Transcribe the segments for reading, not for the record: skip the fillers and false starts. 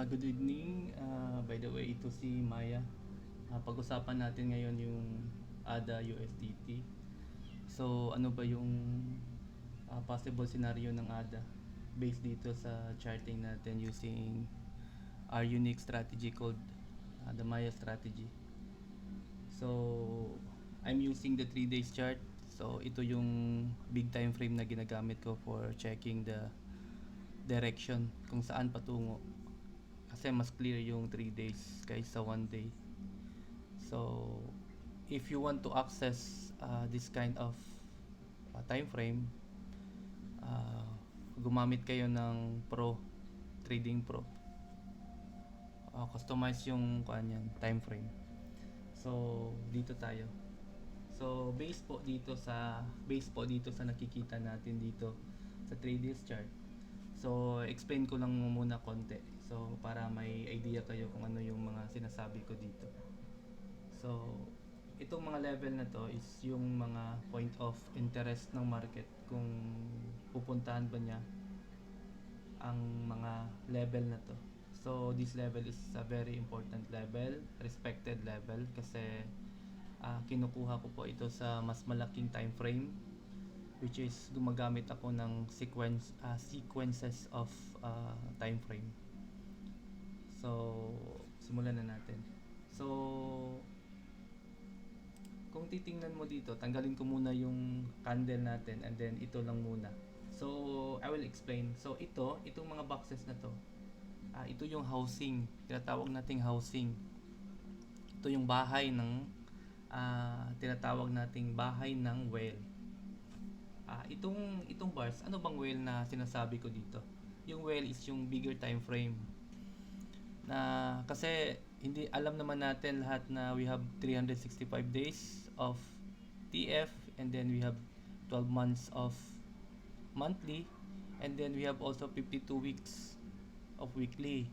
Good evening. By the way, ito si Maya. Pag-usapan natin ngayon yung ADA USDT. So, ano ba yung possible scenario ng ADA based dito sa charting natin using our unique strategy called the Maya strategy. So, I'm using the 3 days chart. So, ito yung big time frame na ginagamit ko for checking the direction kung saan patungo. Kasi mas clear yung 3 days kaysa 1 day. So, if you want to access this kind of time frame, uh, gumamit kayo ng Pro, Trading Pro. Customize yung kanyan, time frame. So, dito tayo. So, base po dito sa nakikita natin dito sa 3 days chart. So, explain ko lang muna konti. So, para may idea kayo kung ano yung mga sinasabi ko dito. So, itong mga level na to is yung mga point of interest ng market kung pupuntahan ba niya ang mga level na to. So, this level is a very important level, respected level kasi kinukuha ko po ito sa mas malaking time frame, which is gumagamit ako ng sequences of time frame. So, simulan na natin. So, kung titingnan mo dito, tanggalin ko muna yung candle natin and then ito lang muna. So, I will explain. So, itong mga boxes na to, ito yung housing. Tinatawag nating housing. Ito yung bahay ng tinatawag nating bahay ng whale. Itong bars, ano bang whale na sinasabi ko dito? Yung whale is yung bigger time frame. Na kasi hindi alam naman natin lahat na we have 365 days of TF and then we have 12 months of monthly and then we have also 52 weeks of weekly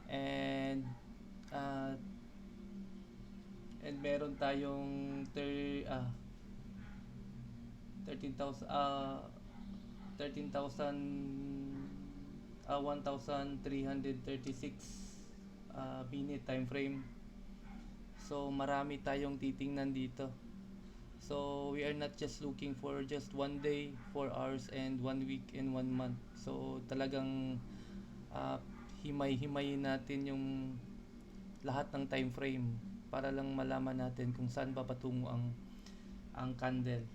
and meron tayong 13,000 1336 minute time frame. So marami tayong titingnan dito. So we are not just looking for just 1 day, 4 hours and 1 week and 1 month. So talagang himay-himayin natin yung lahat ng time frame para lang malaman natin kung saan ba patungo ang candle.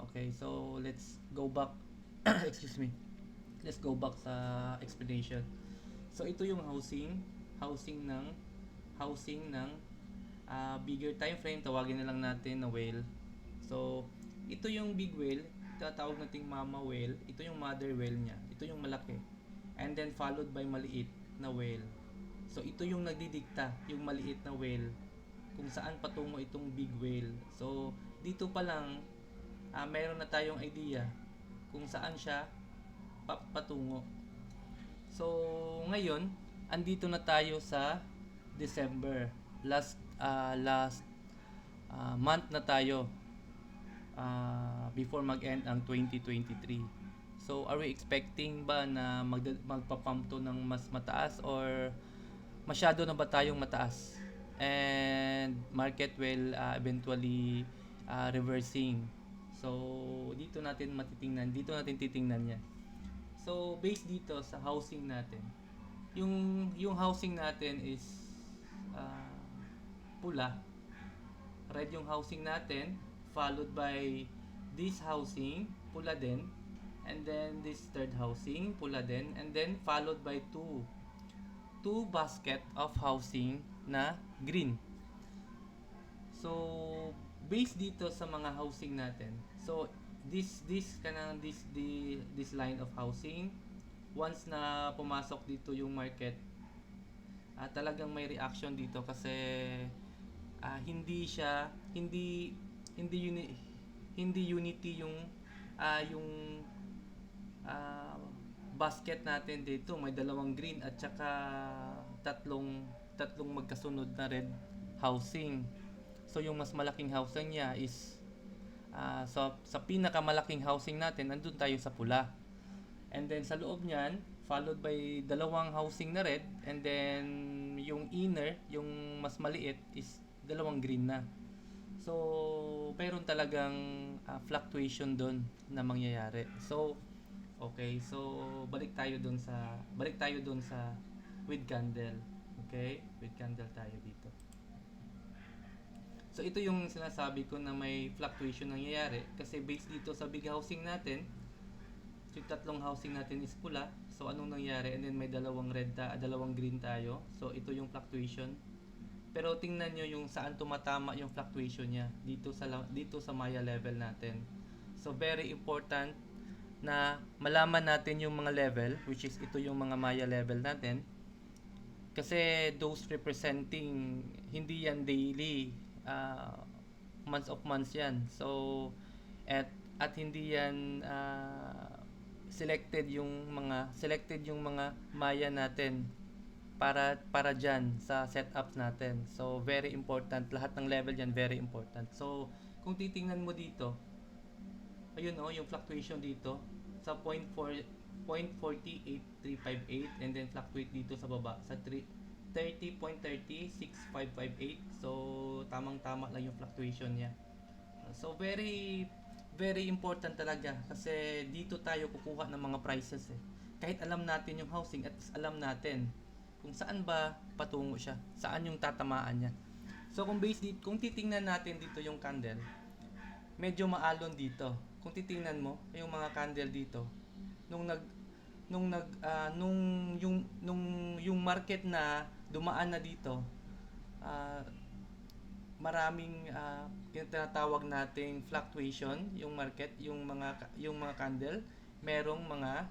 Okay, so let's go back. Excuse me. Let's go back sa explanation. So ito yung housing ng bigger time frame, tawagin na lang natin na whale. So ito yung big whale, tatawag nating mama whale. Ito yung mother whale niya. Ito yung malaki. And then followed by maliit na whale. So ito yung nagdidikta, yung maliit na whale, kung saan patungo itong big whale. So dito pa lang meron na tayong idea kung saan siya patungo. So ngayon, andito na tayo sa December. Last month na tayo before mag-end ang 2023. So are we expecting ba na magpa-pump to ng mas mataas or masyado na ba tayong mataas? And market will eventually reversing. So dito natin titingnan yan. So based dito sa housing natin, yung housing natin is pula. Red yung housing natin, followed by this housing, pula din, and then this third housing, pula din, and then followed by two basket of housing na green. So based dito sa mga housing natin, so this line of housing, once na pumasok dito yung market, talagang may reaction dito kasi hindi unity yung basket natin dito. May dalawang green at saka tatlong magkasunod na red housing. So yung mas malaking housing niya is sa pinakamalaking housing natin, nandun tayo sa pula. And then sa loob niyan, followed by dalawang housing na red, and then yung inner, yung mas maliit is dalawang green na. So, mayroon talagang fluctuation doon na mangyayari. So, okay. So, balik tayo doon sa with candle. Okay? With candle tayo dito. So, ito yung sinasabi ko na may fluctuation nangyayari kasi based dito sa big housing natin, yung tatlong housing natin is pula. So, anong nangyari? And then may dalawang dalawang green tayo. So, ito yung fluctuation. Pero tingnan nyo yung saan tumatama yung fluctuation niya dito sa Maya level natin. So, very important na malaman natin yung mga level, which is ito yung mga Maya level natin. Kasi those representing, hindi yan daily, months of months yan. So, at hindi yan selected yung mga Maya natin para diyan sa setups natin. So, very important. Lahat ng level yan, very important. So, kung titingnan mo dito, ayun yung fluctuation dito sa 0.48358 and then fluctuate dito sa baba sa 30.306558. So, tamang-tama lang yung fluctuation niya. So, very very important talaga kasi dito tayo kukuha ng mga prices eh. Kahit alam natin yung housing at alam natin kung saan ba patungo siya, saan yung tatamaan niya. So kung kung titingnan natin dito yung candle, medyo maalon dito. Kung titingnan mo yung mga candle dito, nung yung market na dumaan na dito, maraming tinatawag nating fluctuation yung market, yung mga candle, merong mga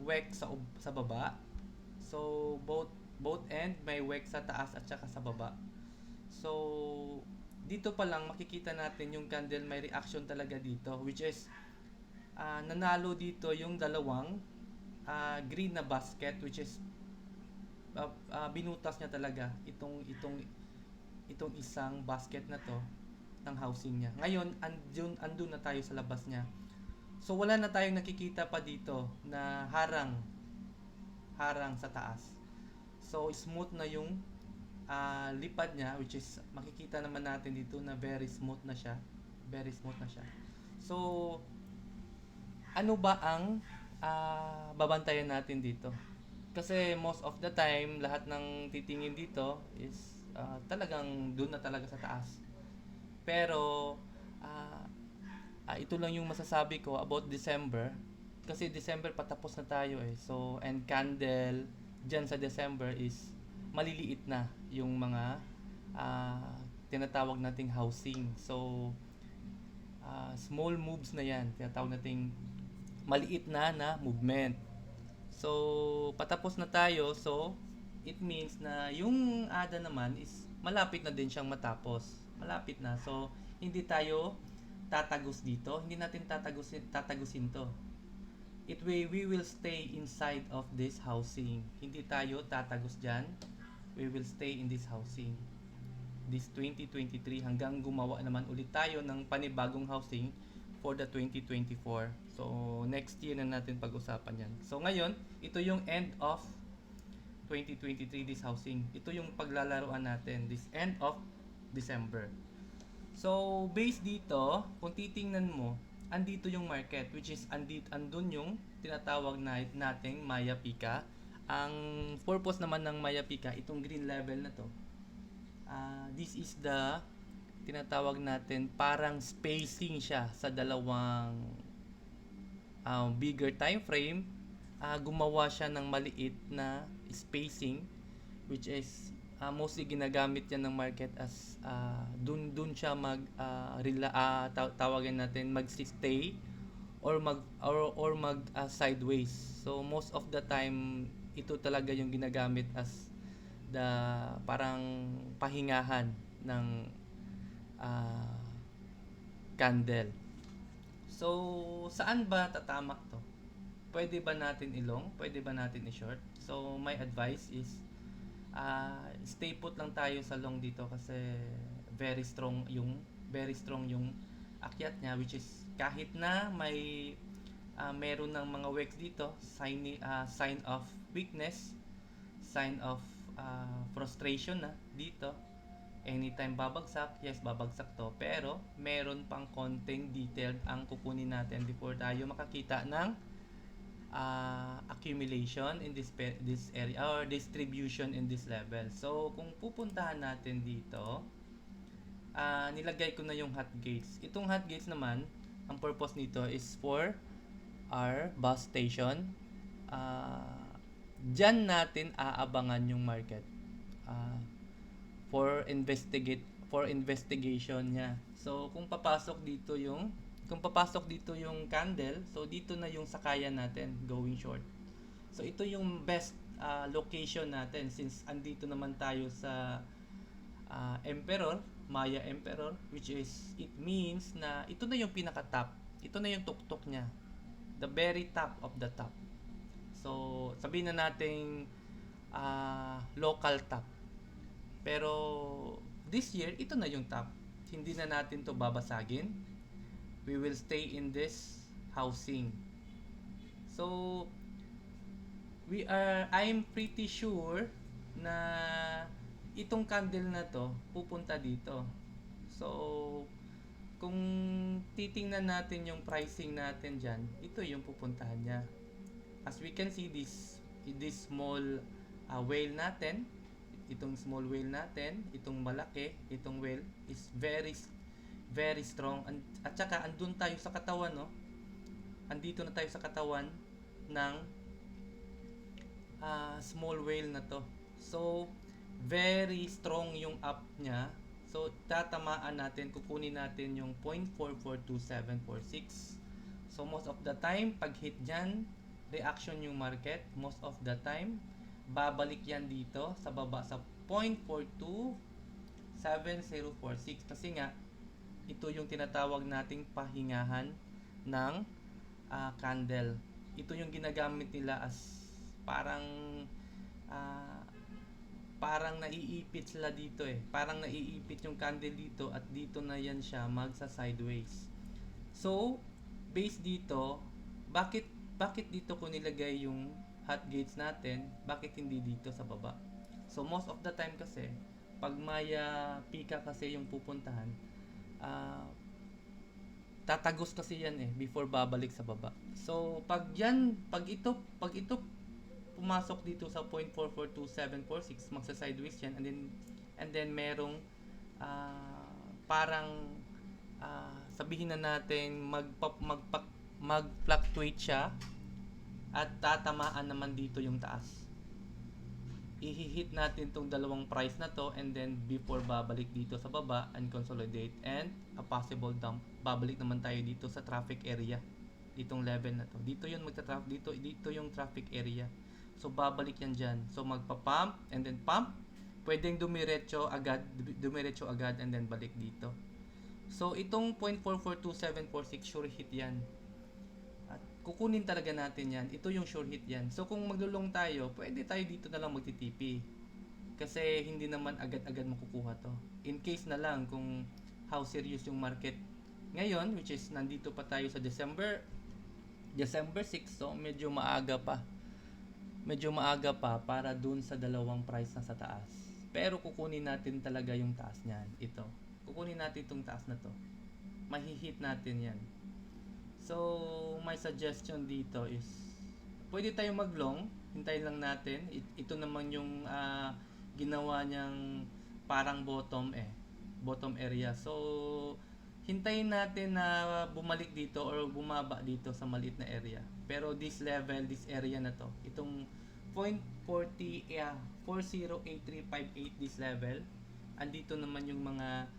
wick sa baba. So both end may wick sa taas at saka sa baba. So dito pa lang makikita natin yung candle may reaction talaga dito, which is nanalo dito yung dalawang green na basket, which is binutas niya talaga itong isang basket na to ng housing niya. Ngayon andun na tayo sa labas niya. So wala na tayong nakikita pa dito na harang sa taas. So smooth na yung lipad niya, which is makikita naman natin dito na very smooth na siya. So ano ba ang babantayan natin dito? Kasi most of the time lahat ng titingin dito is talagang doon na talaga sa taas. Pero ito lang yung masasabi ko about December. Kasi December patapos na tayo eh. So, and candle dyan sa December is maliliit na yung mga tinatawag nating housing. So, small moves na yan. Tinatawag nating maliit na movement. So, patapos na tayo. So, it means na yung ADA naman is malapit na din siyang matapos. Malapit na. So, hindi tayo tatagos dito. Hindi natin tatagusin to. We will stay inside of this housing. Hindi tayo tatagos dyan. We will stay in this housing. This 2023 hanggang gumawa naman ulit tayo ng panibagong housing for the 2024. So, next year na natin pag-usapan yan. So, ngayon, ito yung end of 2023 this housing. Ito yung paglalaruan natin this end of December. So, based dito, kung titingnan mo, andito yung market, which is andun yung tinatawag nating Maya Pika. Ang purpose naman ng Maya Pika, itong green level na to, this is the tinatawag natin parang spacing siya sa dalawang bigger time frame. Gumawa siya ng maliit na spacing, which is mostly ginagamit yan ng market as dun siya tawagin natin mag-stay or mag sideways. So most of the time ito talaga yung ginagamit as the parang pahingahan ng candle. So saan ba tatamak to? Pwede ba natin ilong? Pwede ba natin i-short? So my advice is stay put lang tayo sa long dito kasi very strong yung akyat niya, which is kahit na may meron ng mga wicks dito, sign of weakness, sign of frustration na dito. Anytime babagsak, yes, babagsak to. Pero, meron pang konting detailed ang kukunin natin before tayo makakita ng accumulation in this area or distribution in this level. So, kung pupuntahan natin dito, nilagay ko na yung hot gates. Itong hot gates naman, ang purpose nito is for our bus station. Diyan natin aabangan yung market. For investigation niya. So kung papasok dito yung candle, so dito na yung sakayan natin going short. So ito yung best location natin since andito naman tayo sa Emperor, Maya Emperor, which is it means na ito na yung pinaka top. Ito na yung tuktok niya. The very top of the top. So sabihin na nating local top. Pero this year, ito na yung top. Hindi na natin to babasagin. We will stay in this housing. So, I'm pretty sure na itong candle na to pupunta dito. So, kung titingnan natin yung pricing natin dyan, ito yung pupuntahan niya. As we can see, this small whale natin, itong small whale natin, itong malaki, itong whale is very strong. At saka andun tayo sa katawan, no? Andito na tayo sa katawan ng small whale na to. So, very strong yung up niya. So, tatamaan natin, kukunin natin yung 0.442746. So, most of the time, pag hit dyan, reaction yung market. Most of the time, babalik yan dito sa baba sa 0.427046 kasi nga ito yung tinatawag nating pahingahan ng candle. Ito yung ginagamit nila as parang naiipit sila dito parang naiipit yung candle dito at dito na yan siya magsa sideways. So based dito, bakit dito ko nilagay yung hot gates natin, bakit hindi dito sa baba? So most of the time kasi pag Maya pika kasi yung pupuntahan, tatagos kasi yan before babalik sa baba. So pag ito pumasok dito sa 0.442746, magsa sideways yan and then merong parang sabihin na natin mag-fluctuate siya at tatamaan naman dito yung taas. I-hit natin tong dalawang price na to and then before babalik dito sa baba and consolidate and a possible dump, babalik naman tayo dito sa traffic area. Ditong level na to. Dito yung dito yung traffic area. So babalik yan dyan. So magpa-pump and then pump. Pwedeng dumiretso agad and then balik dito. So itong 0.442746 sure hit yan. Kukunin talaga natin yan. Ito yung sure hit yan. So kung maglulong tayo, pwede tayo dito na lang magtitipi. Kasi hindi naman agad-agad makukuha to. In case na lang kung how serious yung market ngayon, which is nandito pa tayo sa December 6, so medyo maaga pa. Medyo maaga pa para dun sa dalawang price na sa taas. Pero kukunin natin talaga yung taas niyan. Ito. Kukunin natin itong taas na to. Mahihit natin yan. So, my suggestion dito is pwede tayong mag-long, hintayin lang natin. Ito naman yung ginawa niyang parang bottom area. So, hintayin natin na bumalik dito or bumaba dito sa maliit na area. Pero this area na to, itong 408,358 this level, andito naman yung mga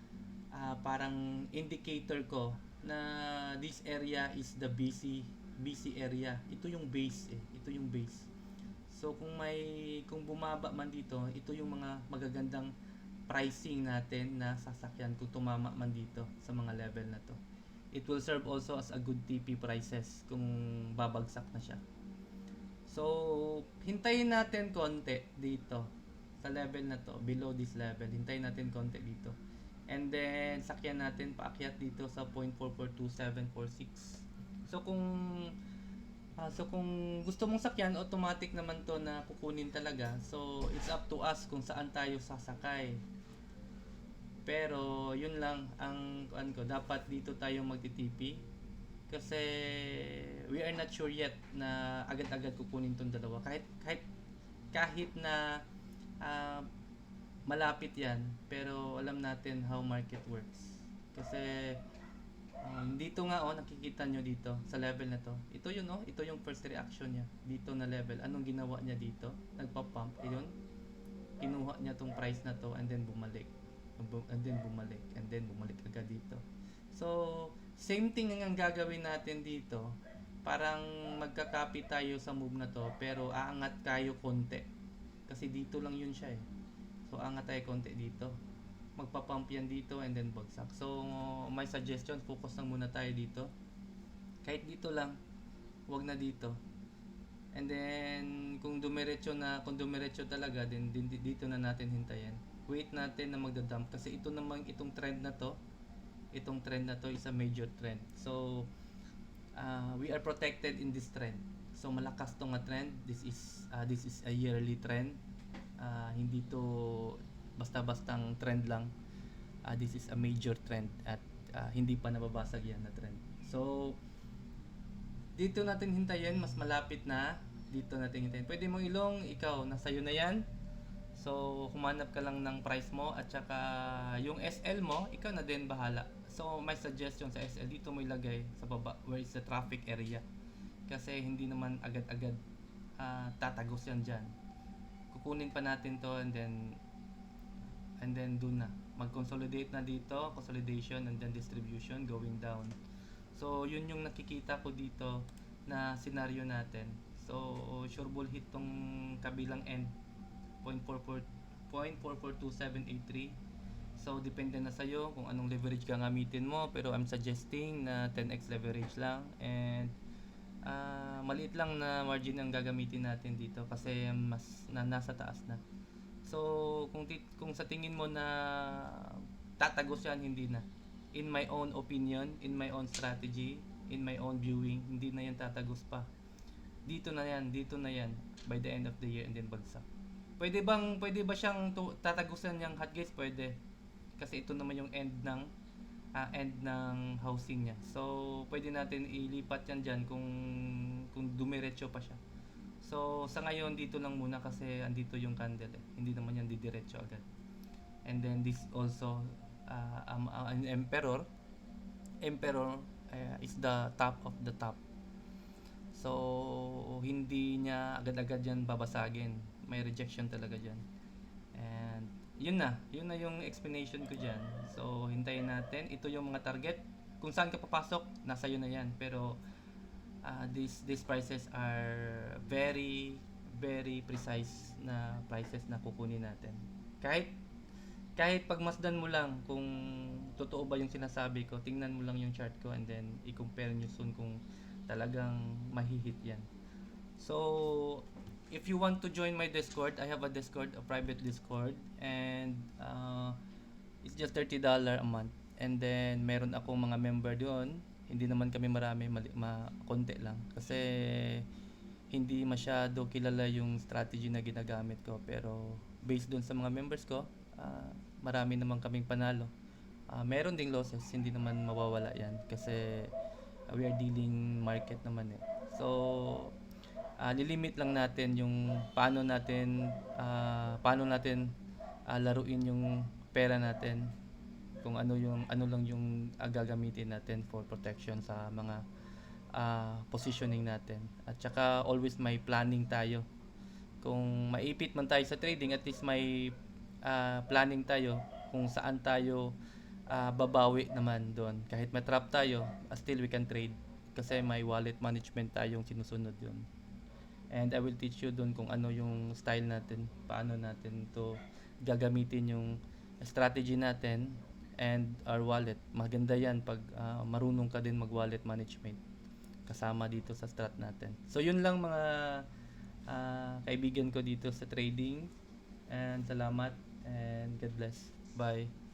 parang indicator ko na this area is the BC area. Ito yung base Ito yung base. So kung bumaba man dito, ito yung mga magagandang pricing natin na sasakyan kung tumama man dito sa mga level na to. It will serve also as a good TP prices kung babagsak na siya. So hintayin natin konti dito sa level na to, below this level. Hintayin natin konti dito. And then, sakyan natin paakyat dito sa 0.442746. So, kung So kung gusto mong sakyan, automatic naman to na kukunin talaga. So it's up to us kung saan tayo sasakay. Pero yun lang ang ano ko, dapat dito tayo magtitipi kasi we are not sure yet na agad-agad kukunin tong dalawa. Kahit na ah, malapit 'yan, pero alam natin how market works. Kasi dito nga nakikita nyo dito sa level na to. Ito yun ito yung first reaction niya dito na level. Anong ginawa niya dito? Nagpa-pump, ayun. Kinuha niya tong price na to and then bumalik. And then bumalik agad dito. So, same thing ang gagawin natin dito. Parang magka-copy tayo sa move na to pero aangat tayo konti. Kasi dito lang yun siya eh. So, aangat tayo konti dito. Magpa-pump yan dito and then bagsak. So, my suggestion, focus lang muna tayo dito. Kahit dito lang, wag na dito. And then, kung dumiretso talaga, then dito na natin hintayin. Wait natin na magda-dump kasi itong trend na to is a major trend. So, we are protected in this trend. So, malakas tong trend. This is a yearly trend. Hindi to basta-bastang trend lang. This is a major trend at hindi pa nababasag yan na trend. So, dito natin hintayin, mas malapit na. Dito natin hintayin. Pwede mong ilong, ikaw, nasa iyo na yan. So, humanap ka lang ng price mo at saka yung SL mo, ikaw na din bahala. So, my suggestion sa SL, dito mo ilagay sa baba where is the traffic area. Kasi hindi naman agad-agad tatagos yan dyan. Kukunin pa natin to and then dun na mag-consolidate na dito, consolidation and then distribution going down. So yun yung nakikita ko dito na scenario natin. So sure ball hit tong kabilang end 0.442783. So depende na sa'yo kung anong leverage ka gamitin mo, pero I'm suggesting na 10x leverage lang and maliit lang na margin ang gagamitin natin dito kasi mas nasa taas na. So kung sa tingin mo na tatagos yan, hindi na. In my own opinion, in my own strategy, in my own viewing, hindi na yan tatagos pa. Dito na yan by the end of the year and then bagsak. Pwede ba siyang tatagusan yung hot guys? Pwede. Kasi ito naman yung end ng housing niya. So, pwede natin ilipat yan dyan kung dumiretso pa siya. So, sa ngayon, dito lang muna kasi andito yung candle eh. Hindi naman yan didiretso agad. And then, this also, an emperor. Emperor is the top of the top. So, hindi niya agad-agad yan babasagin. May rejection talaga dyan. And, yun na yung explanation ko dyan. So, hintayin natin. Ito yung mga target. Kung saan ka papasok, nasa yun na yan. Pero, these prices are very very precise na prices na kukunin natin. Kahit pagmasdan mo lang kung totoo ba yung sinasabi ko, tingnan mo lang yung chart ko and then i-compare nyo soon kung talagang mahihit yan. So, if you want to join my Discord, I have a Discord, a private Discord, and it's just $30 a month. And then, meron akong mga member doon. Hindi naman kami marami, konti lang. Kasi, hindi masyado kilala yung strategy na ginagamit ko. Pero, based doon sa mga members ko, marami naman kaming panalo. Meron ding losses, hindi naman mawawala yan. Kasi, we are dealing market naman eh. So, lilimit lang natin yung paano natin laruin yung pera natin, kung ano lang yung gagamitin natin for protection sa mga positioning natin. At saka always may planning tayo. Kung maipit man tayo sa trading, at least may planning tayo kung saan tayo babawi naman doon. Kahit matrap tayo, still we can trade kasi may wallet management tayong sinusunod yun. And I will teach you doon kung ano yung style natin, paano natin to gagamitin yung strategy natin and our wallet. Maganda yan pag marunong ka din mag-wallet management kasama dito sa strat natin. So yun lang mga kaibigan ko dito sa trading, and salamat and God bless. Bye.